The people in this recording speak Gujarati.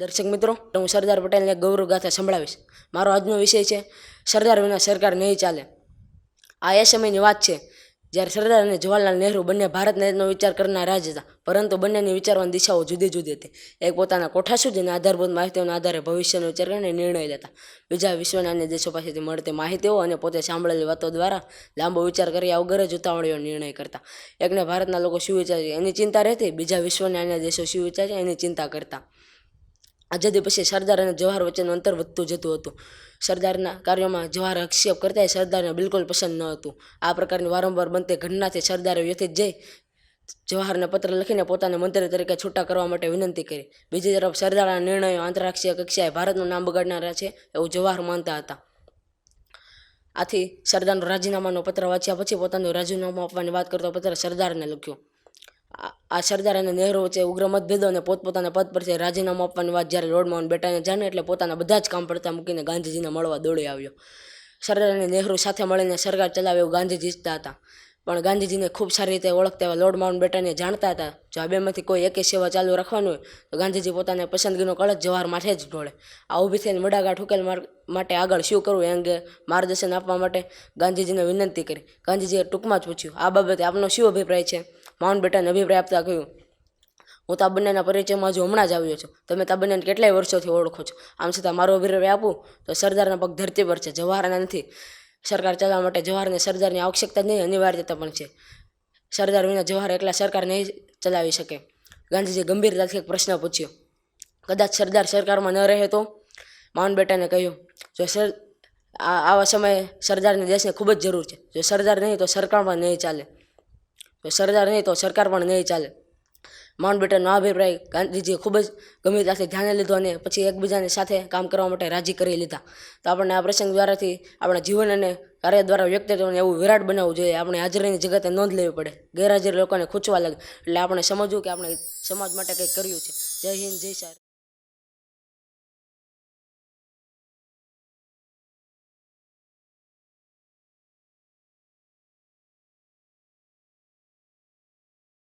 દર્શક મિત્રો, હું સરદાર પટેલને ગૌરવ ગાથા સંભળાવીશ. મારો આજનો વિષય છે સરદાર વિના સરકાર નહીં ચાલે. આ એ સમયની વાત છે જ્યારે સરદાર અને જવાહરલાલ નહેરુ બંને ભારતનો વિચાર કરનાર રાજ હતા, પરંતુ બંનેની વિચારવાની દિશાઓ જુદી જુદી હતી. એક પોતાના કોઠા સુધીના આધારભૂત માહિતીઓના આધારે ભવિષ્યનો વિચાર કરીને નિર્ણય લેતા, બીજા વિશ્વના અન્ય દેશો પાસેથી મળતી માહિતીઓ અને પોતે સાંભળેલી વાતો દ્વારા લાંબો વિચાર કર્યા વગર જ ઉતાવળીઓ નિર્ણય કરતા. એકને ભારતના લોકો શું વિચારે એની ચિંતા રહેતી, બીજા વિશ્વના અન્ય દેશો શું વિચારે એની ચિંતા કરતા. આઝાદી પછી સરદાર અને જવાહર વચ્ચેનું અંતર વધતું જતું હતું. સરદારના કાર્યોમાં જવાહર હસ્તક્ષેપ કરતા સરદારને બિલકુલ પસંદ ન હતું. આ પ્રકારની વારંવાર બનતી ઘટનાથી સરદારે વ્યથિત જઈ જવાહરને પત્ર લખીને પોતાને મંત્રી તરીકે છૂટા કરવા માટે વિનંતી કરી. બીજી તરફ સરદારના નિર્ણયો આંતરરાષ્ટ્રીય કક્ષાએ ભારતનું નામ બગાડનારા છે એવું જવાહર માનતા હતા. આથી સરદારનો રાજીનામાનો પત્ર વાંચ્યા પછી પોતાનું રાજીનામું આપવાની વાત કરતો પત્ર સરદારને લખ્યો. આ સરદાર અને નહેરુ વચ્ચે ઉગ્ર મતભેદો અને પોતપોતાના પદ પરથી રાજીનામું આપવાની વાત જ્યારે લોર્ડ માઉન્ટબેટને જાણે એટલે પોતાના બધા જ કામ પડતા મૂકીને ગાંધીજીને મળવા દોડી આવ્યો. સરદાર અને નહેરુ સાથે મળીને સરકાર ચલાવે એવું ગાંધીજી ઈચ્છતા હતા, પણ ગાંધીજીને ખૂબ સારી રીતે ઓળખતા એવા લોર્ડ માઉન્ટબેટને જાણતા હતા જો આ બેમાંથી કોઈ એકે સેવા ચાલુ રાખવાની હોય તો ગાંધીજી પોતાને પસંદગીનો કળશ જવાહર માથે જ ઢોળે. આ ઊભી થઈને મડાગાંઠ ઉકેલ માટે આગળ શું કરવું એ અંગે માર્ગદર્શન આપવા માટે ગાંધીજીને વિનંતી કરી. ગાંધીજીએ ટૂંકમાં જ પૂછ્યું, આ બાબતે આપનો શું અભિપ્રાય છે? માઉન્ટબેટને અભિપ્રાય આપતા કહ્યું, હું તો આ બંનેના પરિચયમાં હજુ હમણાં જ આવ્યો છું. તમે તો આ બંનેને કેટલાય વર્ષોથી ઓળખો છો. આમ છતાં મારો અભિપ્રાય આપું તો સરદારના પગ ધરતી પર છે, જવાહરના નથી. સરકાર ચલાવવા માટે જવાહરને સરદારની આવશ્યકતા જ નહીં, અનિવાર્યતા પણ છે. સરદાર વિના જવાહર એકલા સરકાર નહીં ચલાવી શકે. ગાંધીજીએ ગંભીરતાથી એક પ્રશ્ન પૂછ્યો, કદાચ સરદાર સરકારમાં ન રહે તો? માઉન્ટબેટને કહ્યું, જો આવા સમયે સરદારની દેશને ખૂબ જ જરૂર છે. જો સરદાર નહીં તો સરકાર પણ નહીં ચાલે. જો સરદાર નહીં તો સરકાર પણ નહીં ચાલે. માઉન્ટબેટનનો આ અભિપ્રાય ગાંધીજીએ ખૂબ જ ગંભીરતાથી ધ્યાને લીધો અને પછી એકબીજાની સાથે કામ કરવા માટે રાજી કરી લીધા. તો આપણને આ પ્રસંગ દ્વારાથી આપણા જીવન અને કાર્ય દ્વારા વ્યક્તિત્વને એવું વિરાટ બનાવવું જોઈએ. આપણે હાજરીની જગતે નોંધ લેવી પડે. ગેરહાજર લોકોને ખૂંચવા લાગે એટલે આપણે સમજવું કે આપણે સમાજ માટે કંઈક કર્યું છે. જય હિન્દ, જય સાર.